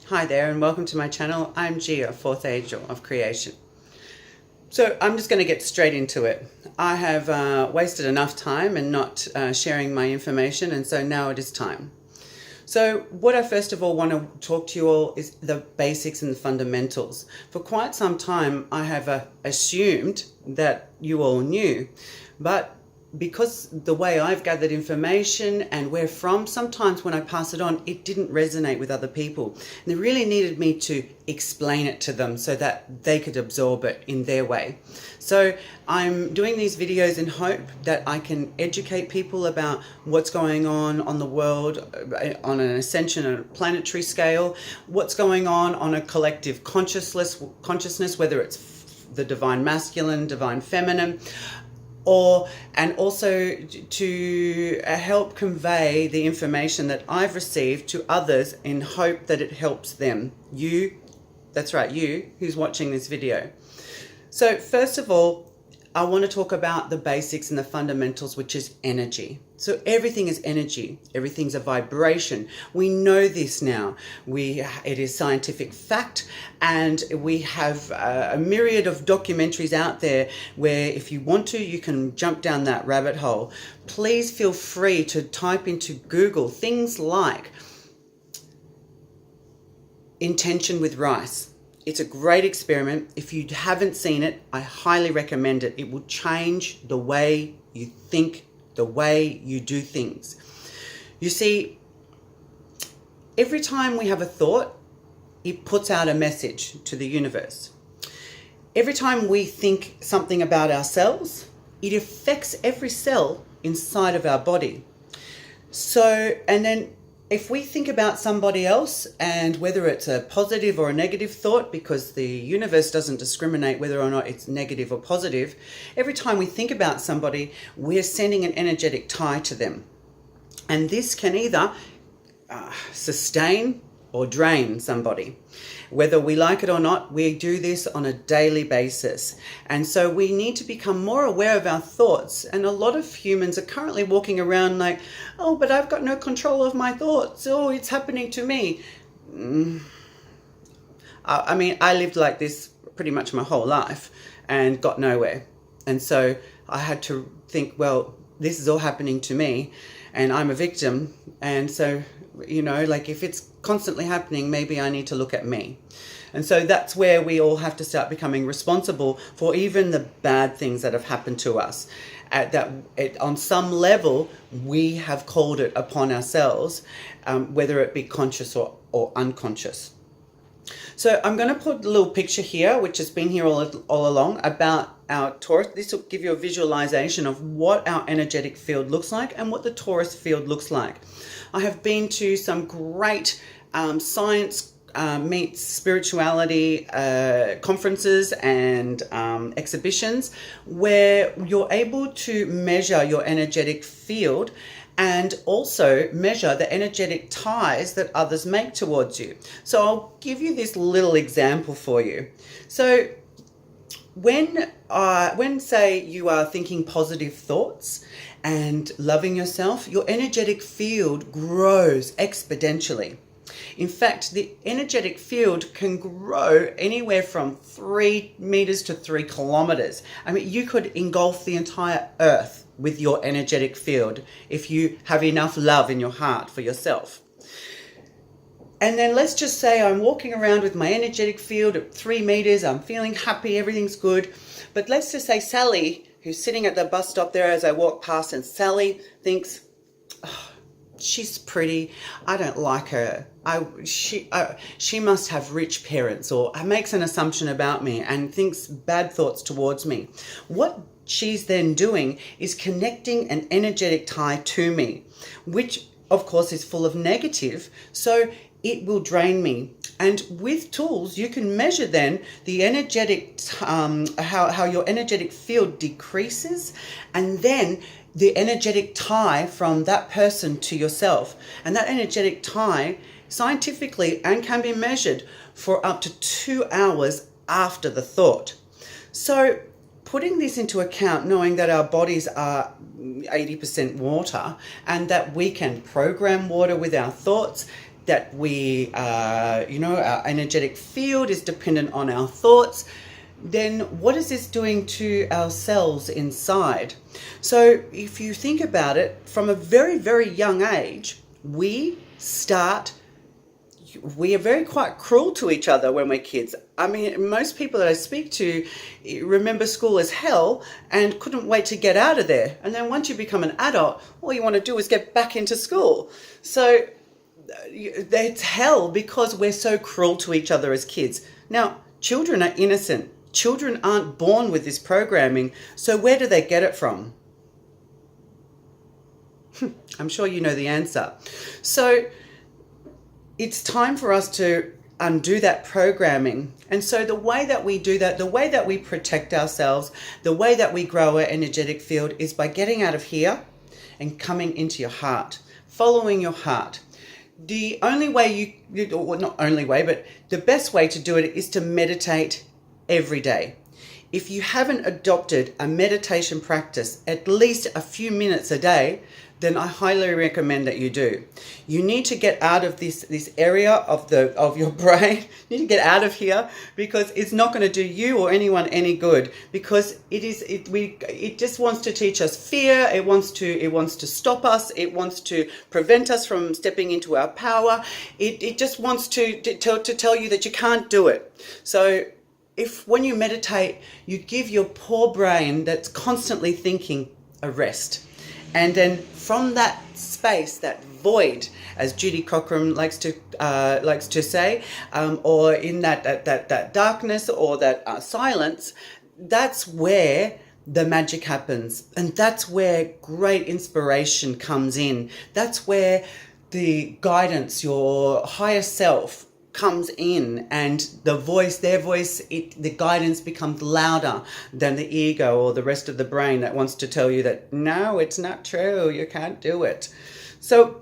Hi there and welcome to my channel. I'm Gia, fourth angel of creation. So I'm just going to get straight into it. I have wasted enough time and not sharing my information, and so now it is time. So what I first of all want to talk to you all is the basics and the fundamentals. For quite some time I have assumed that you all knew, but because the way I've gathered information and where from, sometimes when I pass it on, it didn't resonate with other people. And they really needed me to explain it to them so that they could absorb it in their way. So I'm doing these videos in hope that I can educate people about what's going on the world, on an ascension, on a planetary scale, what's going on a collective consciousness, whether it's the divine masculine, divine feminine, and also to help convey the information that I've received to others in hope that it helps them. You, that's right, you who's watching this video. So first of all, I want to talk about the basics and the fundamentals, which is energy. So everything is energy. Everything's a vibration. We know this now. It is scientific fact, and we have a myriad of documentaries out there where if you want to, you can jump down that rabbit hole. Please feel free to type into Google things like intention with rice. It's a great experiment. If you haven't seen it, I highly recommend it. It will change the way you think, the way you do things. You see, every time we have a thought, it puts out a message to the universe. Every time we think something about ourselves, it affects every cell inside of our body. So, and then if we think about somebody else, and whether it's a positive or a negative thought, because the universe doesn't discriminate whether or not it's negative or positive, every time we think about somebody, we're sending an energetic tie to them. And this can either sustain or drain somebody. Whether we like it or not, we do this on a daily basis. And so we need to become more aware of our thoughts. And a lot of humans are currently walking around like, oh, but I've got no control of my thoughts. Oh, it's happening to me. I mean, I lived like this pretty much my whole life and got nowhere. And so I had to think, well, this is all happening to me and I'm a victim. And so, you know, like if it's constantly happening, maybe I need to look at me. And so that's where we all have to start becoming responsible for even the bad things that have happened to us. On some level, we have called it upon ourselves, whether it be conscious or unconscious. So I'm going to put a little picture here, which has been here all along, about our Taurus. This will give you a visualization of what our energetic field looks like and what the Taurus field looks like. I have been to some great science meets spirituality conferences and exhibitions where you're able to measure your energetic field and also measure the energetic ties that others make towards you. So I'll give you this little example for you. So when say you are thinking positive thoughts and loving yourself, your energetic field grows exponentially. In fact, the energetic field can grow anywhere from 3 meters to 3 kilometers. I mean, you could engulf the entire earth with your energetic field if you have enough love in your heart for yourself. And then let's just say I'm walking around with my energetic field at 3 meters. I'm feeling happy. Everything's good. But let's just say Sally, who's sitting at the bus stop there as I walk past, and Sally thinks, oh, she's pretty. I don't like her. She must have rich parents, or makes an assumption about me and thinks bad thoughts towards me. What she's then doing is connecting an energetic tie to me, which of course is full of negative. So it will drain me. And with tools, you can measure then the energetic, how your energetic field decreases, and then the energetic tie from that person to yourself. And that energetic tie scientifically and can be measured for up to 2 hours after the thought. So putting this into account, knowing that our bodies are 80% water and that we can program water with our thoughts, that we, our energetic field is dependent on our thoughts, then what is this doing to our cells inside? So if you think about it, from a very, very young age, we are very quite cruel to each other when we're kids. I mean, most people that I speak to remember school as hell and couldn't wait to get out of there. And then once you become an adult, all you want to do is get back into school. So it's hell because we're so cruel to each other as kids. Now, children are innocent. Children aren't born with this programming. So where do they get it from? I'm sure you know the answer. So it's time for us to undo that programming. And so the way that we do that, the way that we protect ourselves, the way that we grow our energetic field is by getting out of here and coming into your heart, following your heart. The only way or not only way, but the best way to do it is to meditate every day. If you haven't adopted a meditation practice at least a few minutes a day, then I highly recommend that you do. You need to get out of this area of your brain. You need to get out of here because it's not going to do you or anyone any good, because it just wants to teach us fear. It wants to stop us. It wants to prevent us from stepping into our power. It just wants to tell you that you can't do it. So when you meditate, you give your poor brain that's constantly thinking a rest. And then from that space, that void, as Judy Cockram likes to say, or in that darkness or that silence, that's where the magic happens. And that's where great inspiration comes in. That's where the guidance, your higher self, comes in, and their voice, the guidance becomes louder than the ego or the rest of the brain that wants to tell you that, no, it's not true, you can't do it. So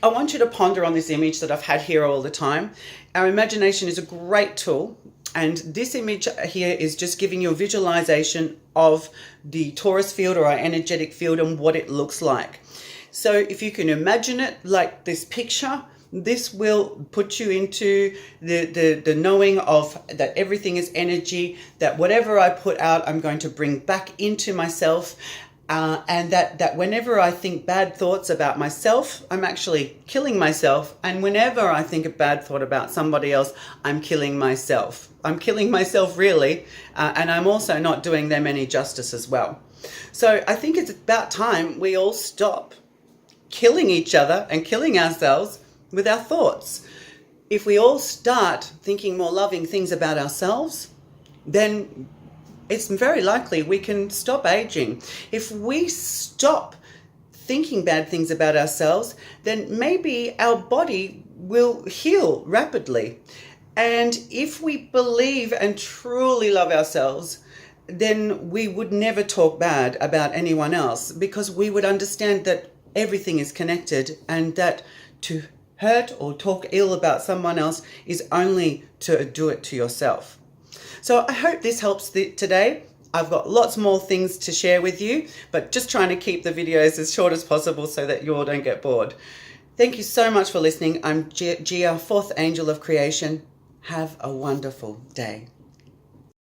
I want you to ponder on this image that I've had here all the time. Our imagination is a great tool, and this image here is just giving you a visualization of the torus field or our energetic field and what it looks like. So if you can imagine it like this picture, this will put you into the knowing of that everything is energy, that whatever I put out, I'm going to bring back into myself, and that whenever I think bad thoughts about myself, I'm actually killing myself. And whenever I think a bad thought about somebody else, I'm killing myself. I'm killing myself really, and I'm also not doing them any justice as well. So I think it's about time we all stop killing each other and killing ourselves with our thoughts. If we all start thinking more loving things about ourselves, then it's very likely we can stop aging. If we stop thinking bad things about ourselves, then maybe our body will heal rapidly. And if we believe and truly love ourselves, then we would never talk bad about anyone else, because we would understand that everything is connected, and that to hurt or talk ill about someone else is only to do it to yourself. So I hope this helps today. I've got lots more things to share with you, but just trying to keep the videos as short as possible so that you all don't get bored. Thank you so much for listening. I'm Gia, fourth angel of creation. Have a wonderful day.